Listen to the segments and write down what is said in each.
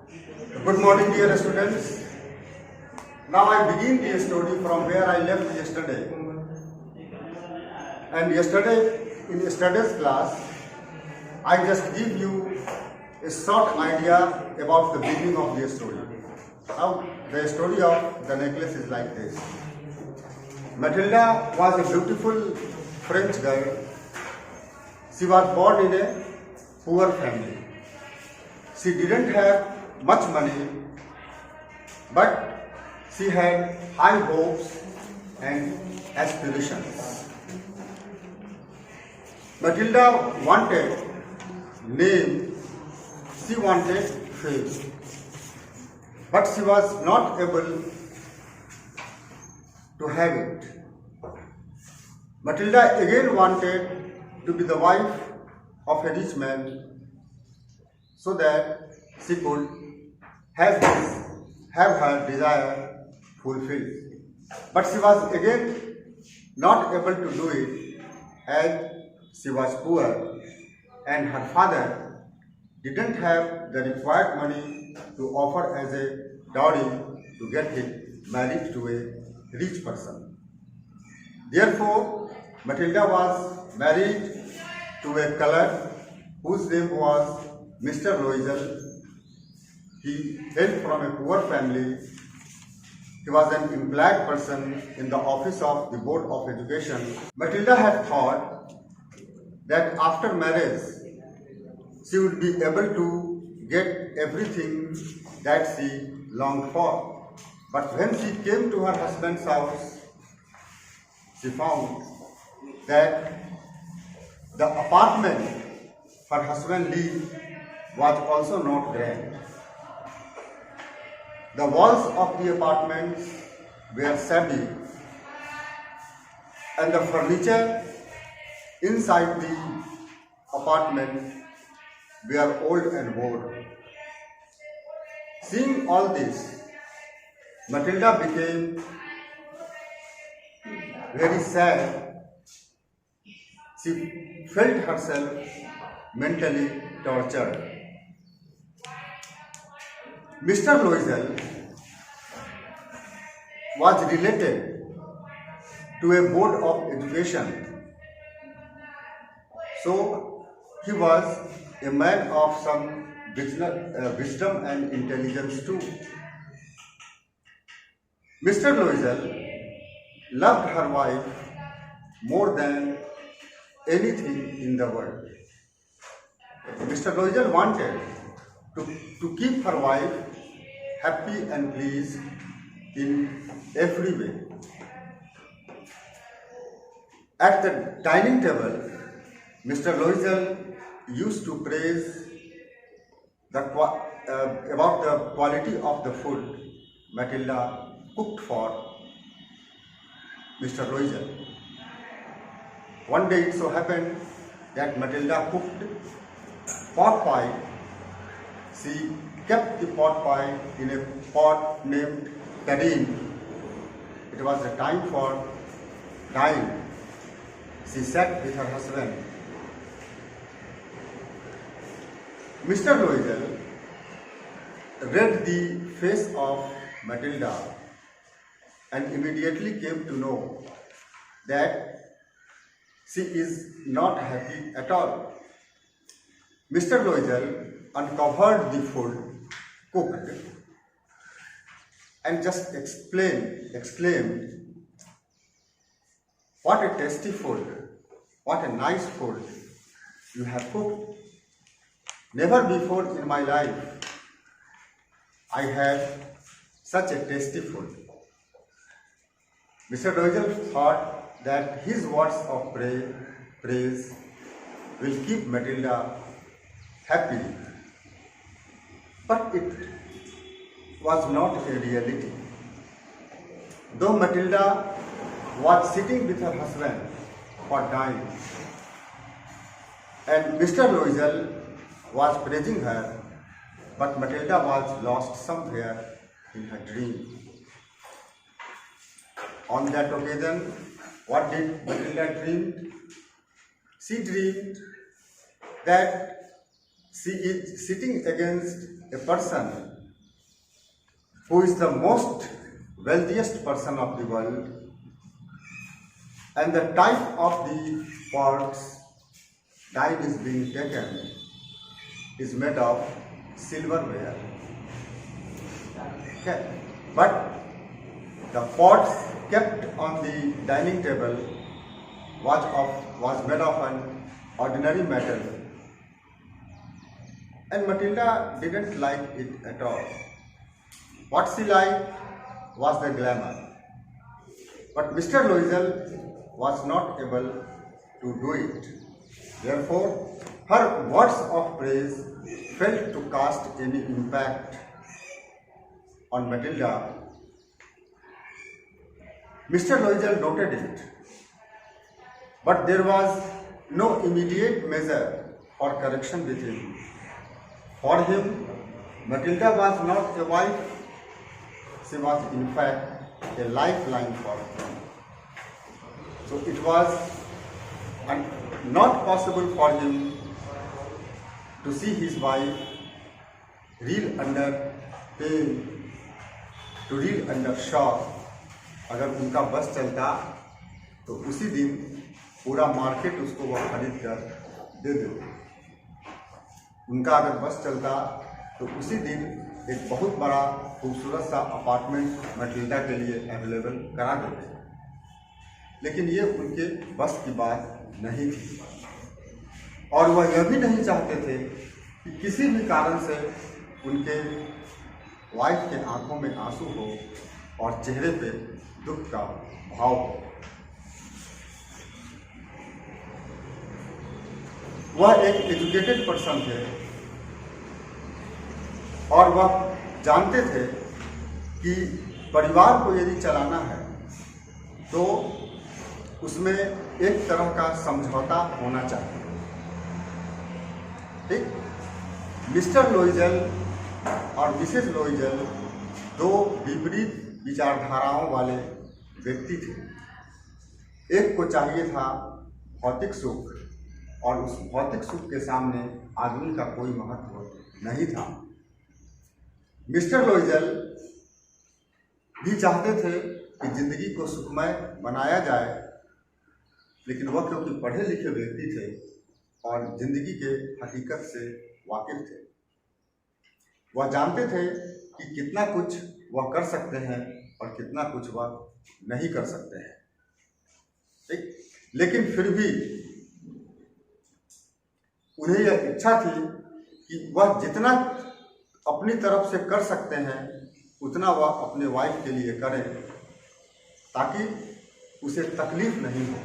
Good morning, dear students. Now I begin the story from where I left yesterday. And yesterday, in yesterday's class, I just give you a short idea about the beginning of the story. Now, the story of the necklace is like this. Matilda was a beautiful French girl. She was born in a poor family. She didn't have much money, but she had high hopes and aspirations. Matilda wanted name, she wanted fame, but she was not able to have it. Matilda again wanted to be the wife of a rich man so that she could have her desire fulfilled. But she was again not able to do it as she was poor and her father didn't have the required money to offer as a dowry to get him married to a rich person. Therefore, Matilda was married to a colored whose name was Mr. Loisel. He hailed from a poor family. He was an employed person in the office of the Board of Education. Matilda had thought that after marriage, she would be able to get everything that she longed for. But when she came to her husband's house, she found that the apartment her husband lived was also not grand. The walls of the apartment were shabby and the furniture inside the apartment were old and worn. Seeing all this, Matilda became very sad. She felt herself mentally tortured. Mr. Loisel was related to a board of education, so he was a man of some wisdom and intelligence too. Mr. Loisel loved her wife more than anything in the world. Mr. Loisel wanted to keep her wife happy and pleased in every way. At the dining table, Mr. Loisel used to praise about the quality of the food Matilda cooked for Mr. Loisel. One day it so happened that Matilda cooked pot pie. She kept the pot pie in a pot named Karim. It was the time for dine. She sat with her husband. Mr. Loisel read the face of Matilda and immediately came to know that she is not happy at all. Mr. Loisel uncovered the food cooked and just exclaimed, "What a tasty food, what a nice food you have cooked. Never before in my life I had such a tasty food." Mr. Loisel thought that his words of praise will keep Matilda happy, but it was not a reality. Though Matilda was sitting with her husband for dine, and Mr. Loisel was praising her, but Matilda was lost somewhere in her dream. On that occasion, what did Matilda dream? She dreamed that she is sitting against a person who is the most wealthiest person of the world, and the type of the pots dye is being taken is made of silverware. Okay. But the pots kept on the dining table was made of an ordinary metal, and Matilda didn't like it at all. What she liked was the glamour. But Mr. Loisel was not able to do it. Therefore, her words of praise failed to cast any impact on Matilda. Mr. Loisel noted it, but there was no immediate measure or correction with him. For him, Matilda was not a wife, she was in fact a lifeline for him. So it was not possible for him to see his wife reel under pain, to reel under shock. अगर उनका बस चलता तो उसी दिन पूरा market उसको वह खरीद कर दे देते। उनका अगर बस चलता तो उसी दिन एक बहुत बड़ा खूबसूरत सा अपार्टमेंट मैटिल्डा के लिए अवेलेबल करा देते। लेकिन ये उनके बस की बात नहीं थी, और वह यह भी नहीं चाहते थे कि किसी भी कारण से उनके वाइफ के आंखों में आंसू हो और चेहरे पे दुख का भाव हो। वह एक एजुकेटेड पर्सन थे और वह जानते थे कि परिवार को यदि चलाना है तो उसमें एक तरह का समझौता होना चाहिए। ठीक, मिस्टर लोइजल और मिसेस लोइजल दो विपरीत विचारधाराओं वाले व्यक्ति थे। एक को चाहिए था भौतिक सुख, और उस भौतिक सुख के सामने आदमी का कोई महत्व नहीं था। मिस्टर लोइजल भी चाहते थे कि जिंदगी को सुखमय बनाया जाए, लेकिन वह क्योंकि पढ़े लिखे व्यक्ति थे और जिंदगी के हकीकत से वाकिफ थे, वह जानते थे कि कितना कुछ वह कर सकते हैं और कितना कुछ वह नहीं कर सकते हैं। ठीक, लेकिन फिर भी उन्हें यह इच्छा थी कि वह जितना अपनी तरफ से कर सकते हैं उतना वह अपने वाइफ के लिए करें, ताकि उसे तकलीफ नहीं हो।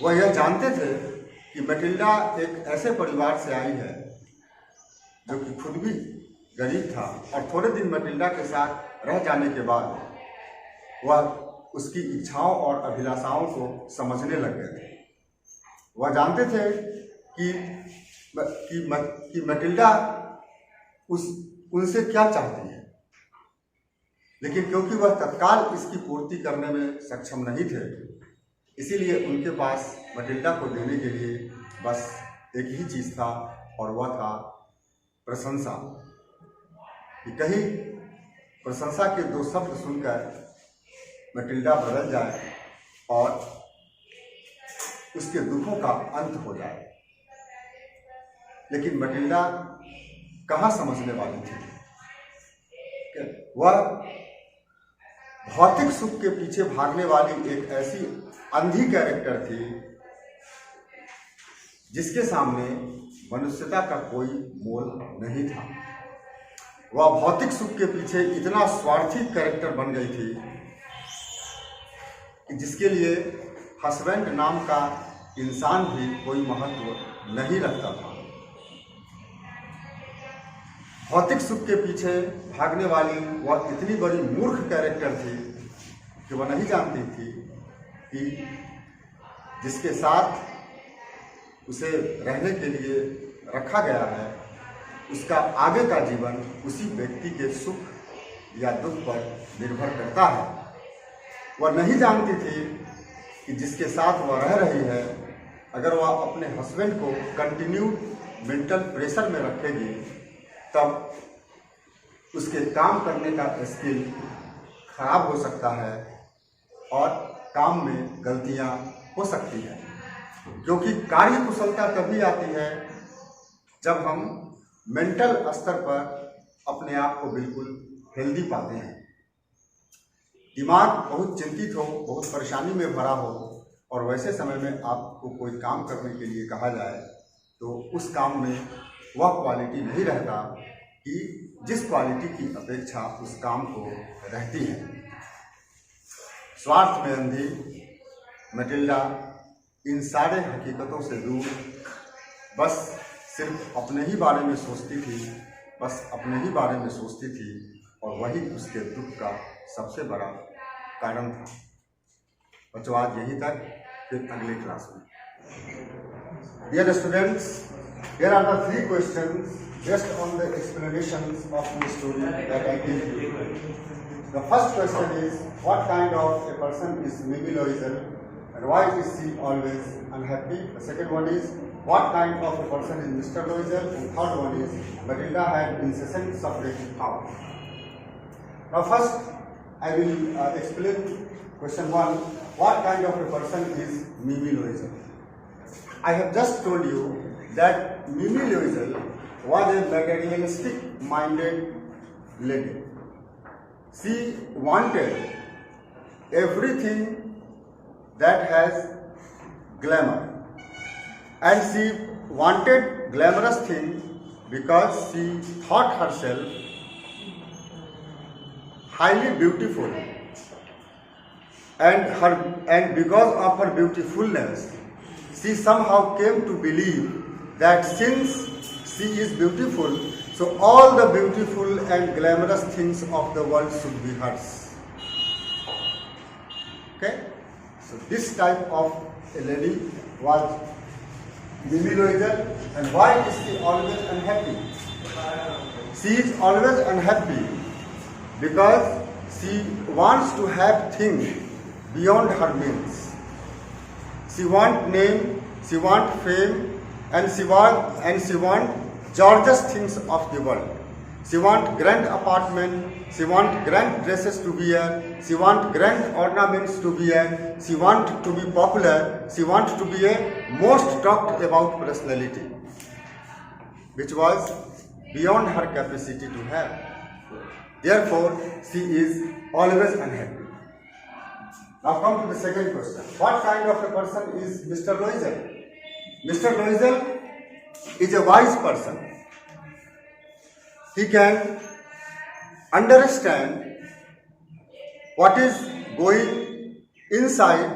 वह यह जानते थे कि मैटिल्डा एक ऐसे परिवार से आई है जो कि खुद भी गरीब था, और थोड़े दिन मैटिल्डा के साथ रह जाने के बाद वह उसकी इच्छाओं और अभिलाषाओं को समझने लग गए थे। वह जानते थे कि मैटिल्डा उनसे क्या चाहती है, लेकिन क्योंकि वह तत्काल इसकी पूर्ति करने में सक्षम नहीं थे, इसीलिए उनके पास मैटिल्डा को देने के लिए बस एक ही चीज़ था, और वह था प्रशंसा। कि कहीं प्रशंसा के दो शब्द सुनकर मैटिल्डा बदल जाए और उसके दुखों का अंत हो जाए। लेकिन मैटिल्डा कहाँ समझने वाली थी? वह भौतिक सुख के पीछे भागने वाली एक ऐसी अंधी कैरेक्टर थी जिसके सामने मनुष्यता का कोई मोल नहीं था। वह भौतिक सुख के पीछे इतना स्वार्थी कैरेक्टर बन गई थी कि जिसके लिए हस्बैंड नाम का इंसान भी कोई महत्व नहीं रखता था। भौतिक सुख के पीछे भागने वाली वह इतनी बड़ी मूर्ख कैरेक्टर थी कि वह नहीं जानती थी कि जिसके साथ उसे रहने के लिए रखा गया है उसका आगे का जीवन उसी व्यक्ति के सुख या दुख पर निर्भर करता है। वह नहीं जानती थी कि जिसके साथ वह रह रही है, अगर वह अपने हस्बैंड को कंटिन्यू मेंटल प्रेशर में रखेगी तब उसके काम करने का स्किल खराब हो सकता है और काम में गलतियां हो सकती है, क्योंकि कार्य कुशलता तभी आती है जब हम मेंटल स्तर पर अपने आप को बिल्कुल हेल्दी पाते हैं। दिमाग बहुत चिंतित हो, बहुत परेशानी में भरा हो और वैसे समय में आपको कोई काम करने के लिए कहा जाए तो उस काम में वह क्वालिटी नहीं रहता कि जिस क्वालिटी की अपेक्षा उस काम को रहती है। स्वार्थ में अंधी मैटिल्डा इन सारे हकीकतों से दूर बस सिर्फ अपने ही बारे में सोचती थी, और वही उसके दुख का सबसे बड़ा कारण था। बच्चों, आज यहीं तक, फिर अगले क्लास में। Dear students, here are the 3 questions based on the explanations of the story that I gave you. The first question is, what kind of a person is Mimi Loisel and why is she always unhappy? The second one is, what kind of a person is Mr. Loisel? And third one is, Matilda had incessant suffering. How? Now first, I will explain question 1. What kind of a person is Mimi Loisel? I have just told you that Mimi Loisel was a materialistic-minded lady. She wanted everything that has glamour, and she wanted glamorous things because she thought herself highly beautiful, and because of her beautifulness, she somehow came to believe that since she is beautiful, so all the beautiful and glamorous things of the world should be hers. Okay? So this type of a lady was Mimi Loisel. And why is she always unhappy? She is always unhappy because she wants to have things beyond her means. She wants name, she wants fame, and she wants gorgeous things of the world. She wants grand apartment, she wants grand dresses to wear, she wants grand ornaments to wear, she wants to be popular, she wants to be a most talked about personality, which was beyond her capacity to have. Therefore, she is always unhappy. Now come to the second question. What kind of a person is Mr. Loisel? Mr. Loisel is a wise person. He can understand what is going inside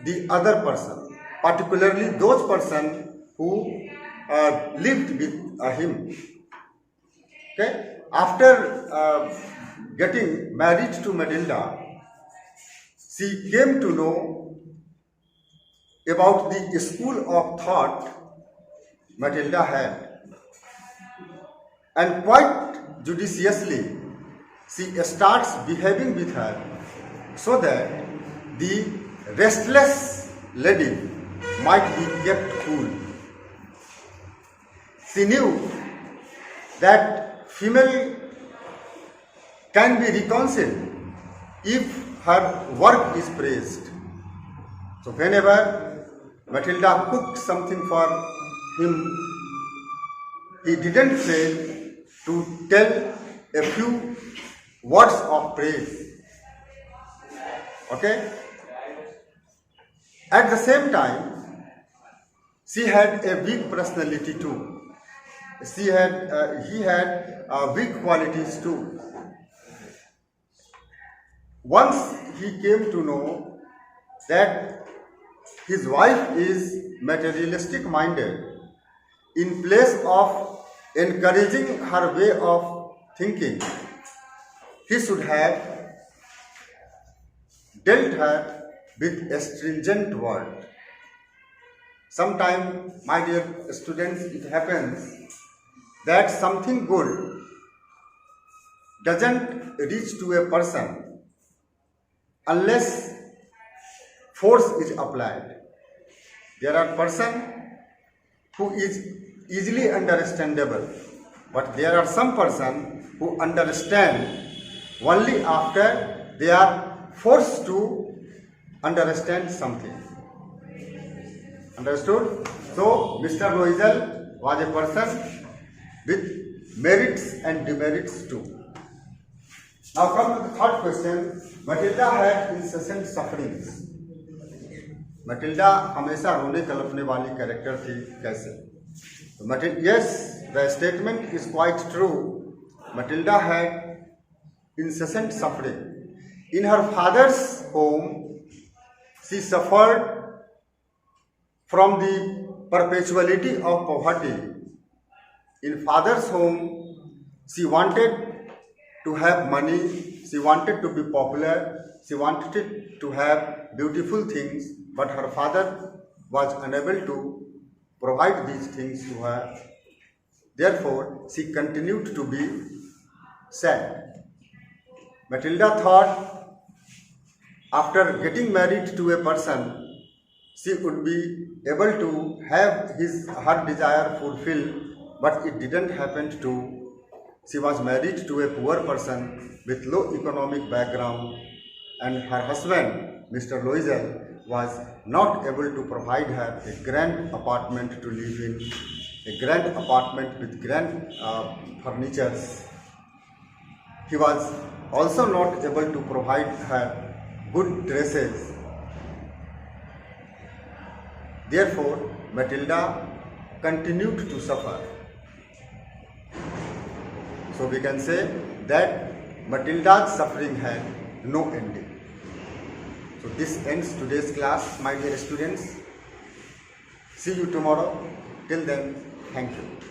the other person, particularly those person who lived with him. Okay? After getting married to Matilda, she came to know about the school of thought Matilda had, and quite judiciously she starts behaving with her so that the restless lady might be kept cool. She knew that female can be reconciled if her work is praised. So whenever Matilda cooked something for him, he didn't fail to tell a few words of praise. Okay? At the same time, she had a weak personality too. He had weak qualities too. Once he came to know that his wife is materialistic minded, in place of encouraging her way of thinking, he should have dealt her with a stringent word. Sometimes, my dear students, it happens that something good doesn't reach to a person unless force is applied. There are persons who is easily understandable, but there are some persons who understand only after they are forced to understand something. Understood? So, Mr. Loisel was a person with merits and demerits too. Now come to the third question. Matilda had incessant sufferings. Matilda हमेशा रोने कलपने वाली character थी, कैसे? Yes, the statement is quite true. Matilda had incessant suffering. In her father's home, she suffered from the perpetuality of poverty. In father's home, she wanted to have money, she wanted to be popular, she wanted to have beautiful things, but her father was unable to provide these things to her. Therefore, she continued to be sad. Matilda thought after getting married to a person, she would be able to have her desire fulfilled, but it didn't happen to. She was married to a poor person with low economic background, and her husband, Mr. Loisel, was not able to provide her a grand apartment to live in, a grand apartment with grand furnitures. He was also not able to provide her good dresses. Therefore, Matilda continued to suffer. So we can say that Matilda's suffering had no ending. So this ends today's class, my dear students. See you tomorrow. Till then, thank you.